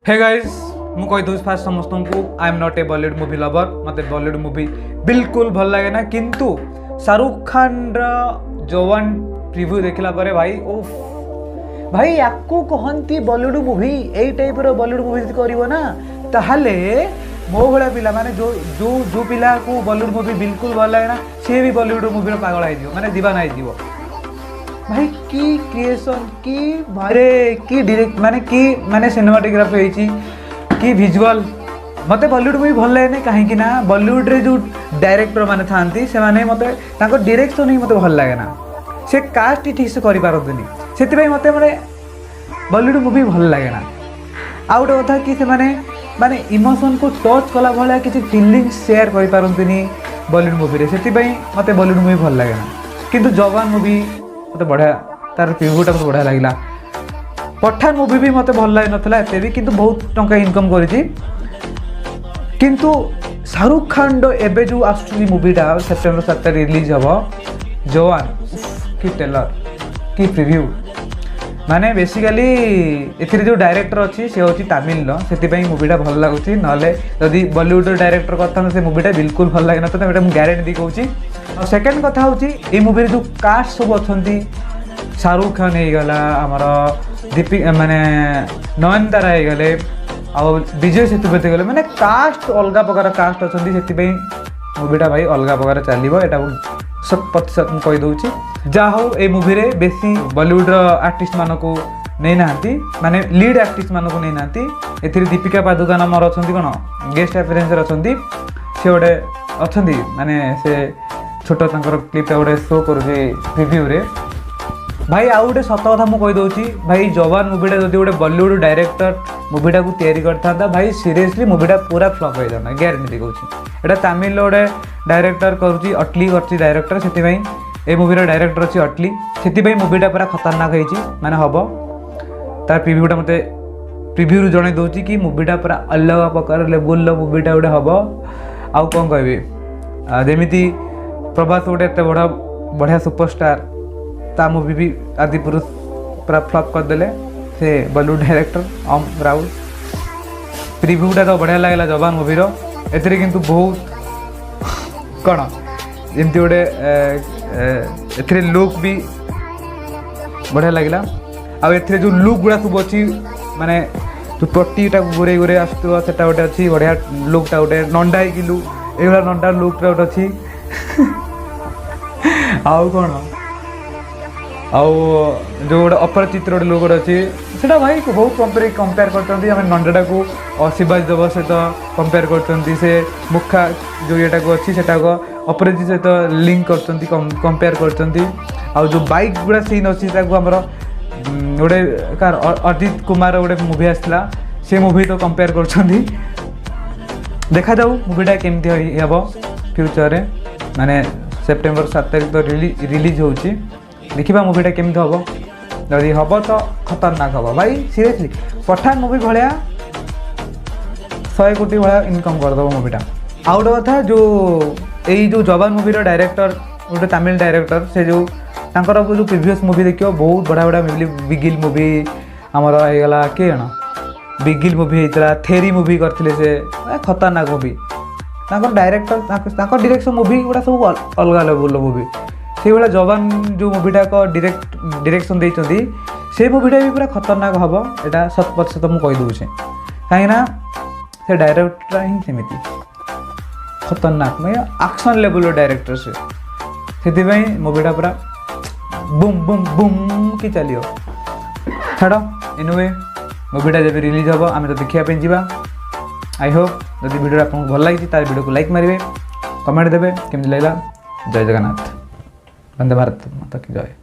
Hey guys मु कहि दूस फास्ट समस्त को I am not a Bollywood movie lover मते बॉलीवुड मूवी बिल्कुल भल लगे ना किंतु शाहरुख खान रा जवान प्रीव्यू देखला परे भाई ओफ भाई याकू कहंती बॉलीवुड मूवी एई टाइप रो बॉलीवुड मूवी करिवो ना ताहले मो भला पिला माने जो जो जो पिला को बॉलीवुड मूवी बिल्कुल भल लगे ना से भी बॉलीवुड मूवी रो पागल आइ दियो माने दीवाना आइ दियो भाई की क्रिएशन की भाई की डायरेक्ट माने सिनेमाटोग्राफी होईची की विजुअल मते बॉलीवुड मूवी भल लगे कहीं ना बॉलीवुड रे जो डायरेक्टर माने थांती से माने मते ताको डायरेक्शन ही मते भल लगे ना से कास्ट ठीक से करि पारतनी सेति भाई मते माने बॉलीवुड मूवी भल लगे ना आ गोटे कथा कि से माने इमोशन को टच कला भला किसी फीलिंग्स शेयर करि पारतनी बॉलीवुड मूवी रे सेति भाई मते बॉलीवुड मूवी भल लगे ना किंतु जवान मूवी मते बढ़िया तार प्रिव्यूटा मते बढ़िया लागिला पठान मूवी भी मते भल लाग नथला एते भी किंतु बहुत टंका इनकम करिछि किंतु शाहरुख खान रो एबे जो आसुची मूवीटा सेप्टेम्बर 7 रिलीज हबो जवान की टेलर की प्रिव्यू माने बेसिकली एथिरे जो डायरेक्टर अछि से होछि तमिल लो सेति पई मूवीटा भल लागुछि नले यदि बॉलीवुड डायरेक्टर करथन से मूवीटा बिल्कुल भल लाग नथता एटा मु गारंटी दी कहूछि और सेकंड कथा होछि ए मूवी रे जो कास्ट सब अछंती शाहरुख खान हे गला हमर दीपी माने नयनतारा हे गले आ विजय सेतुपति गले माने कास्ट अलगा प्रकार कास्ट अछंती सेति पई मूवीटा भाई अलगा प्रकार चलिबो एटा 100% मु कहि दउछि जा हो ए मूवी रे बेसी बॉलीवुड रो आर्टिस्ट मानको नै नांती माने लीड आर्टिस्ट मानको नै नांती एथिरे दीपिका पादुकोण हमर अछंती कोन गेस्ट अपीयरेंस अछंती से ओडे अछंती माने से छोटो तंकर क्लिप ओडे शो करूछि रिव्यू रे भाई आउ गोटे सत कथा मुझे कहीदे भाई जवान मूवीटा जो गोटे बॉलीवुड डायरेक्टर मूवीटा को तैयारी करता भाई सीरियसली मूवीटा पूरा फ्लॉप हो जाता ग्यारंटी कहूँ एटा तमिल गोटे डायरेक्टर करुँची अटली कर डायरेक्टर से ए मूवीर डायरेक्टर अच्छी अटली से मूवीटा पूरा खतरनाक होती माने हम तार प्रिव्यूटा मत प्रिव्यू जन दूसरी कि मूवीटा पूरा अलग प्रकार लेवल मूवीटा गोटे हम आउ कौन कह जमीती प्रभास गोटे एत बढ़िया सुपरस्टार ता मूवी भी आदि पुरुष पूरा फ्लॉप करदे से बॉलीवुड डायरेक्टर ओम राउल प्रिव्यूटा तो बढ़िया लगला जवान मूवीर एथिरे किंतु बहुत कौन जमती गोटे एथिरे लुक भी बढ़िया लगला आ एथिरे जो लुक गुड़ा सब अच्छी माने जो पट्टीटा गुरे गुरे आसुवा सेटा गोटे अच्छी बढ़िया लुकटा गोटे नंडा की लुक एगुला नंडा लुकटा गोटे अच्छी आउ कौन आउ जो गोटे अपरचित्र गोटे लोक अच्छी से भाई बहुत कंपेयर कर नंडाटा को शिवाजी देव सहित कंपेयर कर मुखा जो येटा को अच्छी सेटा को अपरजित सहित लिंक कर कंपेयर कर जो बाइक गुड़ा सीन अच्छी आमर गोटे कार अजित कुमार गोटे मूवी आसला से मूवी तो कंपेयर कर देखा जाऊ मूवीटा केमती हम फ्यूचर रे माने सेप्टेम्बर 7 तारिख तो रिलीज होची देखा मूवीटा केमती हम जदि हम तो खतरनाक हम भाई सीरियसली पठान मूवी भाया 100 कोटी भाया इनकम करदेव मूवीटा आउ गोटे कथा जो यही जो जवान मूवीर डायरेक्टर गोटे तमिल डायरेक्टर से जो तांकर जो प्रीवियस मूवी देखियो बहुत बढ़िया बढ़िया बिगिल मूवी आमर होगा किए जान बिगिल मूवी होता थेरी मूवी करते से खतरनाक मूवी डायरेक्टर डायरेक्शन मूवी गुड़ा सब अलग लेवल मूवी से भाया जवान जो मूवीटा डायरेक्शन देती से मूवीटा भी पूरा खतरनाक हम यहाँ 100% मुझे कहीदे कहीं से डायरेक्टर ही सेमती खतरनाक मैं एक्शन लेवल डायरेक्टर से मूवीटा पूरा बुम बुम बुम कि चलियो छाड़ एनुवे मूवीटा जब रिलीज हम आम तो देखापी जावा आई होप जब वीडियो आपको भल लगी तार वीडियो को लाइक मारे कमेंट देवे केमती लगला जय जगन्नाथ वंदे भारत माता की जय।